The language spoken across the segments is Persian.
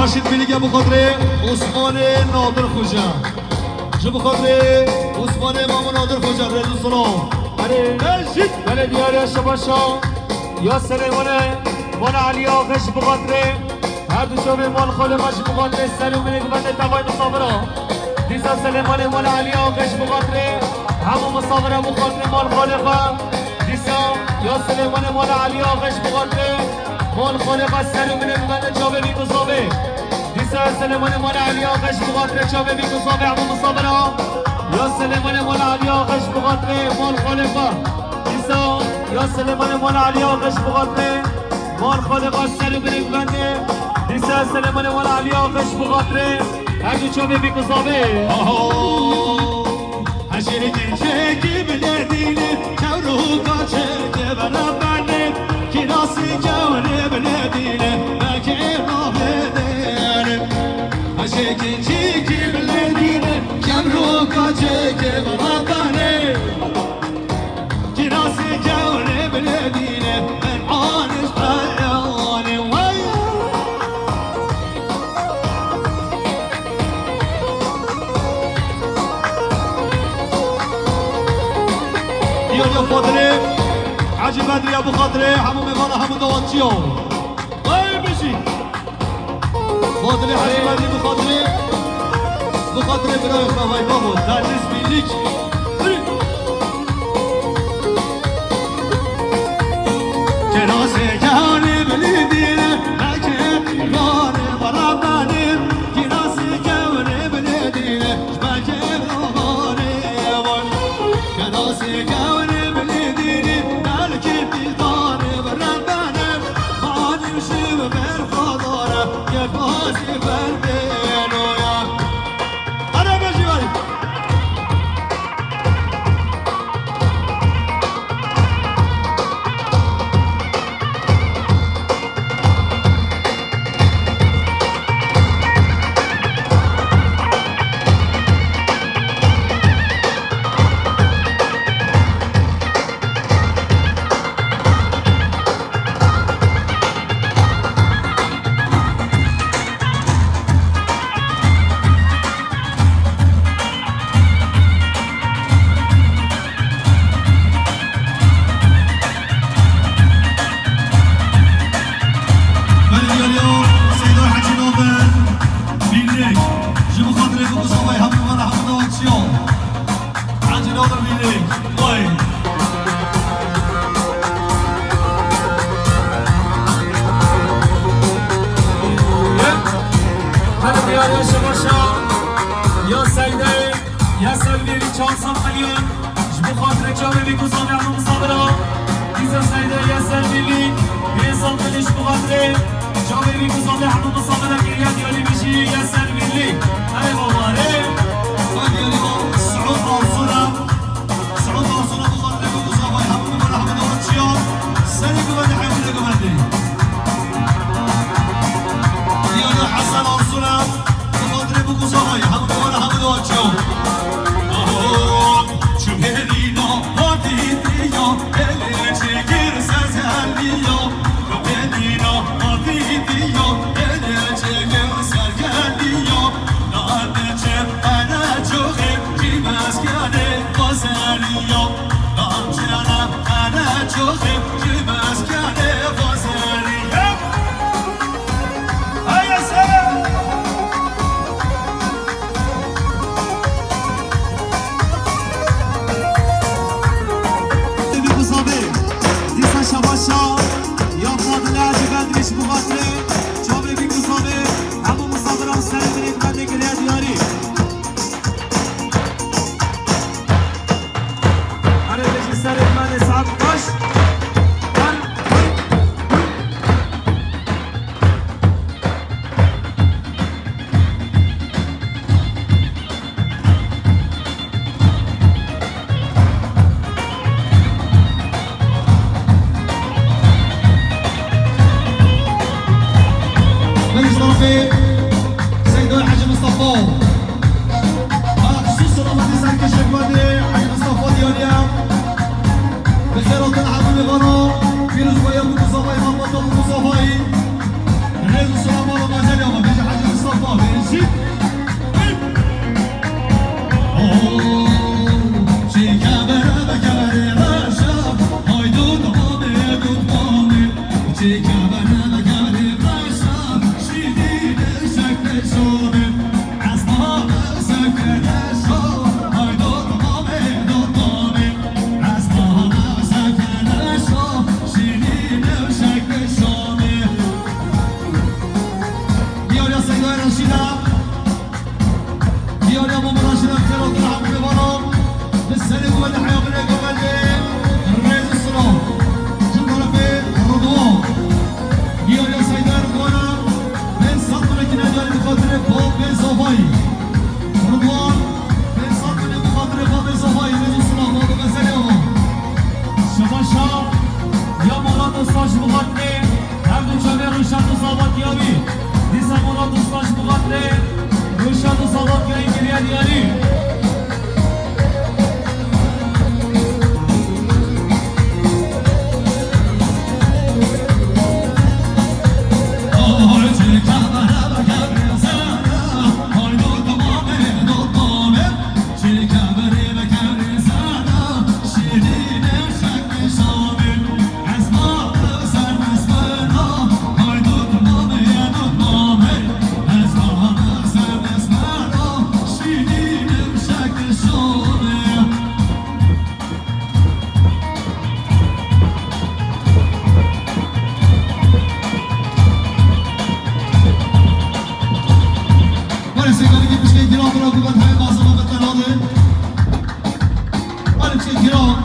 راشد بلیگه بخاطر عثمان نادر خوجا جو بخاطر عثمان امام نادر خوجا رضا سلام بله دیاره شباشا یا سلیمانه مال علی آقش بخاطر هر دو شبه مال خالقش بخاطر سلوم بنده تبای مصابرا دیسا سلیمانه مال علی آقش بخاطر همون مصابره بخاطر مال خالقا دیسا یا سلیمانه مال علی آقش بخاطر مال خالقا سلوم بنده جابه بی مصابه دیسا سلیمانه مال علی آقش بخاطر جابه بی مصابه همون مصابرا یا سلیمانه مال علی آقش بخاطر مال خالقا دیسا یا سلیمانه مال علی آقش بخاطر مال خالقا سلوم بنده دیسا سلیمانه مال علی آقش بخاطر هر دو چوبه بی مصابه هشی چکی بلدینه کورو کاچه برابرنه کی ناسی جوانه بلدینه بکی رافدینه هشی چکی بلدینه کورو کاچه برابرنه کی ناسی جوانه بلدینه من عانش قیانه وای يا فاضلي عجب بدري يا ابو خضري حمو ميفانا حمو دواتشيو وين بيجي فاضلي عجب بدري ابو خضري بخاطر برای بابای بابا درنش بیلیک کناسه جانی بلی دیره مکه گاره برام دانیم کناسه جانی بلی دیره مکه گاره بان کناسه جانی بلی دیره ملکی بیتاره برام دانیم خانیم شیو بر خداره یه بازی بر بینویا آره بجی باری بگید بشه گرام را بگید همه بازم ها بتناده آره چه گرام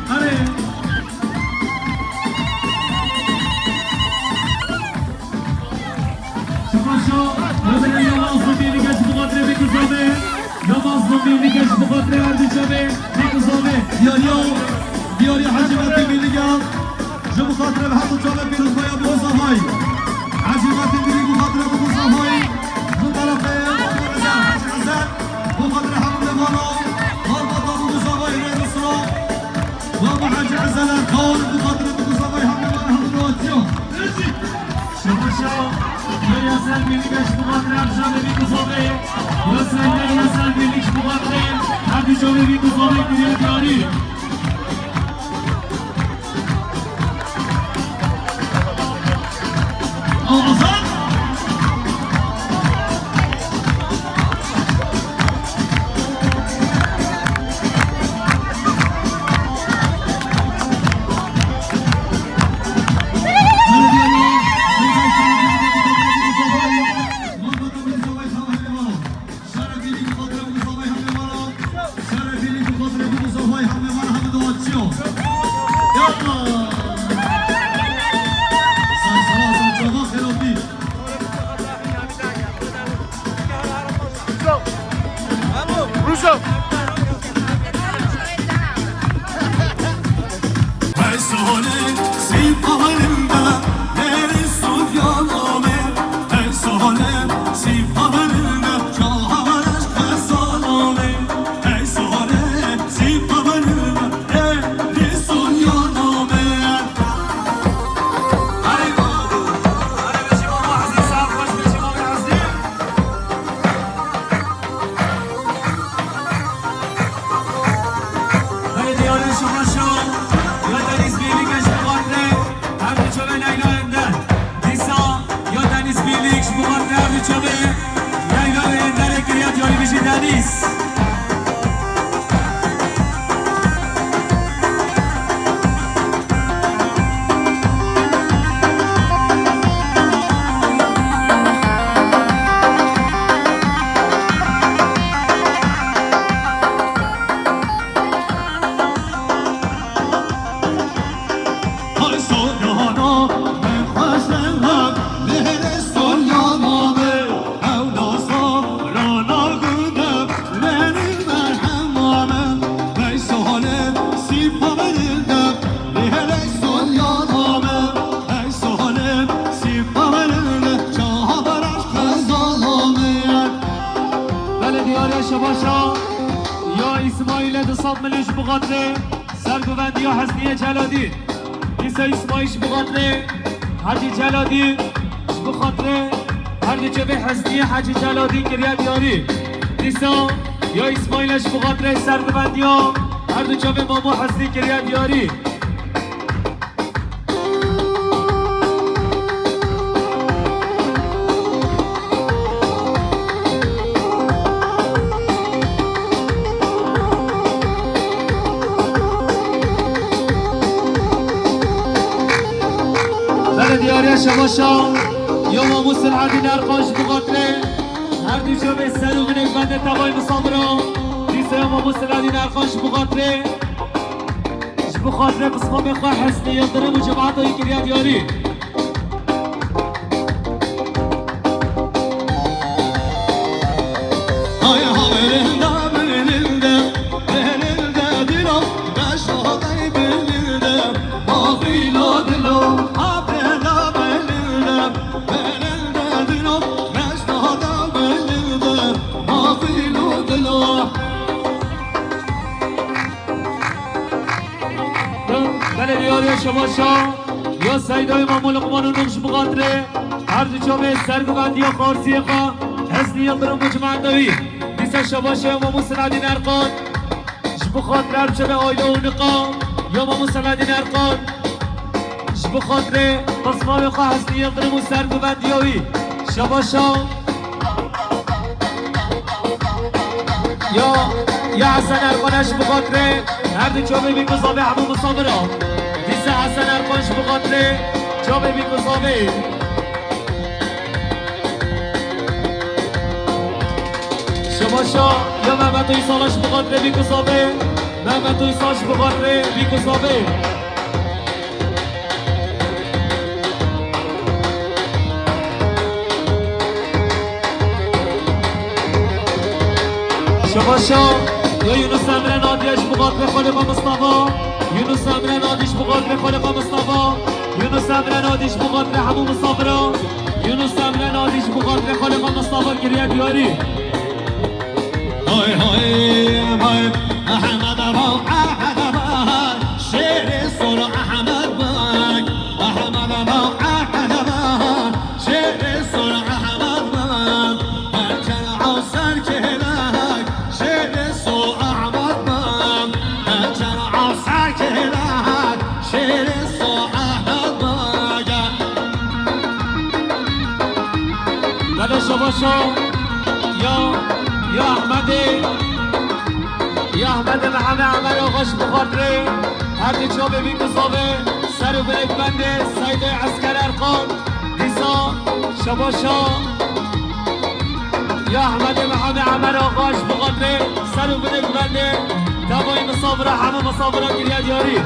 آره دیاری حجمت میلیگم جو بخاطر به همون جامعه پیروز باید بگذاهای حجمت میلی بخاطر بگذاهای دو طرفه بخاطر همون نمانا هرباتا بگذاهای رئیسرا و محجر زلن کار بخاطر بگذاهای همون نمانا همون راجیو شباشا یاسر میلیگش بخاطر هم جامعه بگذاهای یاسر میلیگش بخاطر هم جامعه بگذاهای دیاری آزاد اسماعیل 200 میلیون به خاطر سرگوبندی و حسنی جلادی دیسا اسماعیل به خاطر حاجی جلادی به خاطر هر جبه حسنی حاجی جلادی کریا دیاری دیسا یا اسماعیلش به خاطر سرگوبندی ها هر دو جبه مامو حسنی کریا دیاری دیاری شماشا یا مامو سرعدی نرخاش بخاطره هر دو جبه سلوم نکبنده تبای مصابرا دیسا یا مامو سرعدی نرخاش بخاطره بخاطره قسمه بخواه حسنی یادرم و جماعت هایی کریا دیاری شماشا یا سیدای مامو لقمان و نقش بخاطره هر دو جامعه سرگوبندی یا خارسی خواه حسنی یادرم مجمع دوی دیسا شماشا یا مامو سنادی نرقان بخاطره هر شبه آیله و نقا یا مامو سنادی نرقان بخاطره قسمه خواه حسنی یادرم و سرگوبندی هایی شماشا یا حسن ارقانش بخاطره هر دو جامعه بی گذابه همون مصابره دیسا حسن ارقانش بخاطره جامعه بی گذابه شماشا یا محمد توی سالش بخاطره بی گذابه محمد توی سالش بخاطره بی گذابه شماشا یا یونس امره نادیش بخاطره خالقا مصطفی یونس امره نادیش بخاطره خالقا مصطفی یونس امره نادیش بخاطره همون مصابرا یونس امره نادیش بخاطره خالقا مصطفی گریه دیاری های های های احمد ابا شیر سر احمد بک احمد ابا شیر سر احمد بک هرچن عصر کلک شیر سر احمد بک هرچن عصر کلک شیر سر احمد بک بله شماشا یا احمد محمد عمر آقاش بخاطره هر دو جا ببین گذابه سر و برک بنده سید عسکر ارقان دیسا شباشا یا احمد محمد عمر آقاش بخاطره سر و برک بنده تبای مصابره همه مصابره گریه دیاری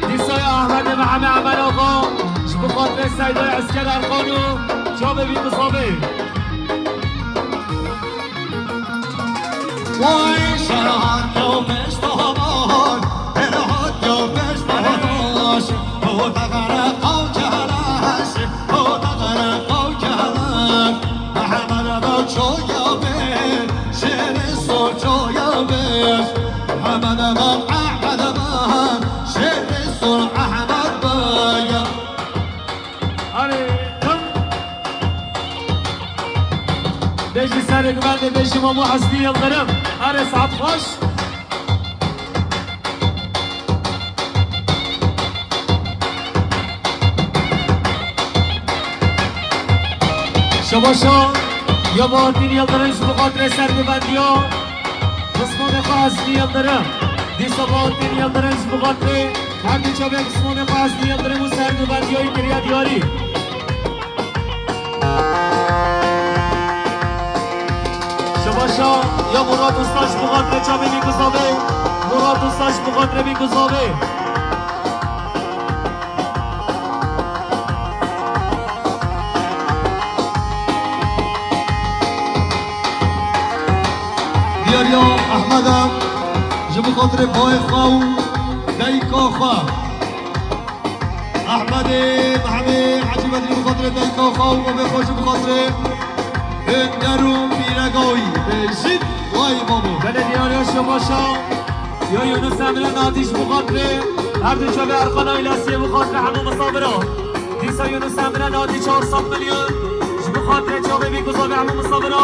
دیسا یا احمد محمد عمر آقا بخاطره سید عسکر ارقان و جا ببین گذابه وای شرحت و پشتابان برهات و پشتاباناش او تغرق و کلش او تغرق و کلش محمد با چویا بیر شیر سو چویا بیر محمد با احمد با شیر سو احمد بایا بيجي سارق بعد بيجي مامو حسني الضرب أرس عطفش شباشا يا بارتين يلدرم شبقات سارق بعديو قسمان حسني الضرب دي سبارتين يلدرم شبقات هردي شبه قسمان حسني الضرب وسارق بعديو يكريا دياري شباشا یا مراد استاش بخاطره چابه میگذابه مراد استاش بخاطره میگذابه دیاریا احمدم جو بخاطر پای خواو دیکا خواه احمد محمد حجی بدری بخاطر دیکا خواو و بخوش بخاطر هندرو میرگایی بشید وای بابا بله دیاریا شماشا یا یونس امره نادیش بخاطره هر دو جا به ارقان ایلاسیه بخاطره همه مصابره دیسا یونس امره نادی 400 میلیون بخاطره جا به بیگذار همه مصابره